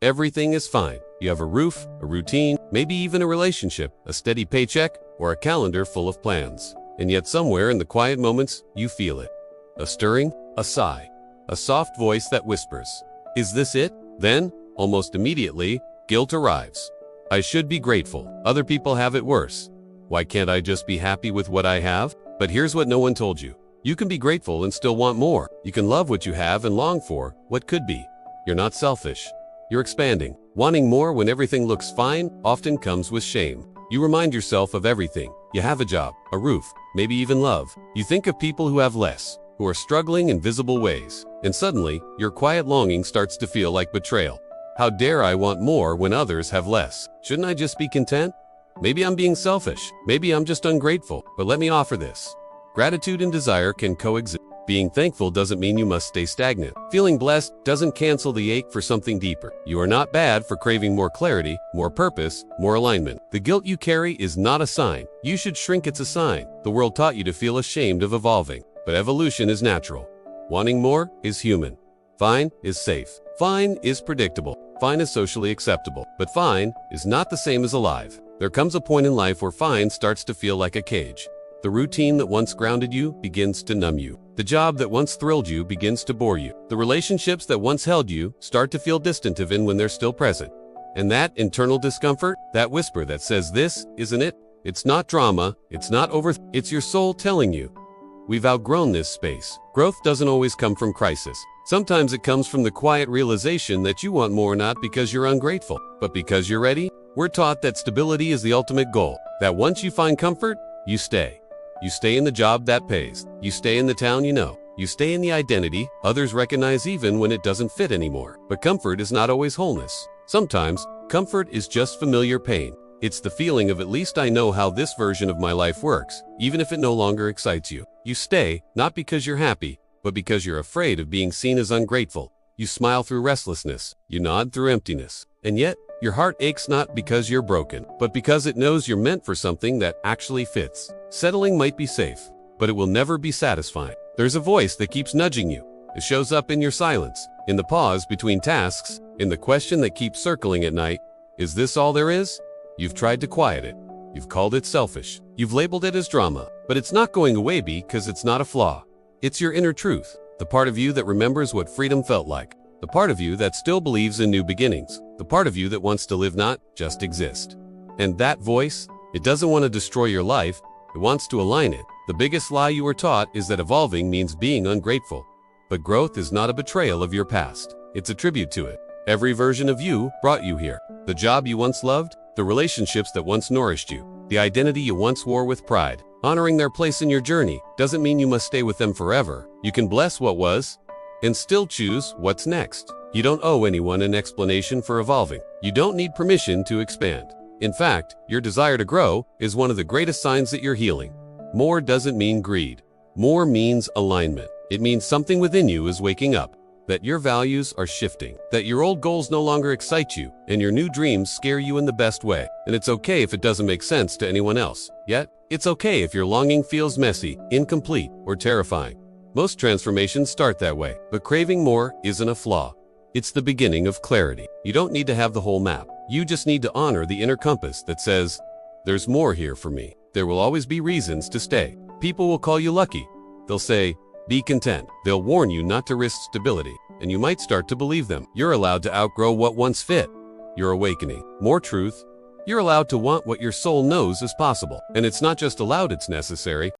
Everything is fine. You have a roof, a routine, maybe even a relationship, a steady paycheck, or a calendar full of plans. And yet somewhere in the quiet moments, you feel it. A stirring, a sigh, a soft voice that whispers, "Is this it?" Then, almost immediately, guilt arrives. I should be grateful. Other people have it worse. Why can't I just be happy with what I have? But here's what no one told you. You can be grateful and still want more. You can love what you have and long for what could be. You're not selfish. You're expanding. Wanting more when everything looks fine often comes with shame. You remind yourself of everything. You have a job, a roof, maybe even love. You think of people who have less, who are struggling in visible ways. And suddenly, your quiet longing starts to feel like betrayal. How dare I want more when others have less? Shouldn't I just be content? Maybe I'm being selfish. Maybe I'm just ungrateful. But let me offer this. Gratitude and desire can coexist. Being thankful doesn't mean you must stay stagnant. Feeling blessed doesn't cancel the ache for something deeper. You are not bad for craving more clarity, more purpose, more alignment. The guilt you carry is not a sign. You should shrink. It's a sign. The world taught you to feel ashamed of evolving. But evolution is natural. Wanting more is human. Fine is safe. Fine is predictable. Fine is socially acceptable. But fine is not the same as alive. There comes a point in life where fine starts to feel like a cage. The routine that once grounded you begins to numb you. The job that once thrilled you begins to bore you. The relationships that once held you start to feel distant even when they're still present. And that internal discomfort, that whisper that says this isn't it, it's not drama, it's not over, it's your soul telling you, we've outgrown this space. Growth doesn't always come from crisis. Sometimes it comes from the quiet realization that you want more not because you're ungrateful, but because you're ready. We're taught that stability is the ultimate goal, that once you find comfort, you stay. You stay in the job that pays. You stay in the town you know. You stay in the identity others recognize even when it doesn't fit anymore. But comfort is not always wholeness. Sometimes, comfort is just familiar pain. It's the feeling of at least I know how this version of my life works, even if it no longer excites you. You stay, not because you're happy, but because you're afraid of being seen as ungrateful. You smile through restlessness. You nod through emptiness. And yet, your heart aches not because you're broken, but because it knows you're meant for something that actually fits. Settling might be safe, but it will never be satisfying. There's a voice that keeps nudging you. It shows up in your silence, in the pause between tasks, in the question that keeps circling at night. Is this all there is? You've tried to quiet it. You've called it selfish. You've labeled it as drama, but it's not going away because it's not a flaw. It's your inner truth, the part of you that remembers what freedom felt like, the part of you that still believes in new beginnings, the part of you that wants to live not just exist. And that voice, it doesn't want to destroy your life, it wants to align it. The biggest lie you were taught is that evolving means being ungrateful. But growth is not a betrayal of your past. It's a tribute to it. Every version of you brought you here. The job you once loved, the relationships that once nourished you, the identity you once wore with pride. Honoring their place in your journey doesn't mean you must stay with them forever. You can bless what was and still choose what's next. You don't owe anyone an explanation for evolving. You don't need permission to expand. In fact, your desire to grow is one of the greatest signs that you're healing. More doesn't mean greed. More means alignment. It means something within you is waking up, that your values are shifting, that your old goals no longer excite you, and your new dreams scare you in the best way. And it's okay if it doesn't make sense to anyone else. Yet, it's okay if your longing feels messy, incomplete, or terrifying. Most transformations start that way, but craving more isn't a flaw. It's the beginning of clarity. You don't need to have the whole map. You just need to honor the inner compass that says, there's more here for me. There will always be reasons to stay. People will call you lucky. They'll say, be content. They'll warn you not to risk stability, and you might start to believe them. You're allowed to outgrow what once fit. You're awakening. More truth. You're allowed to want what your soul knows is possible. And it's not just allowed, it's necessary.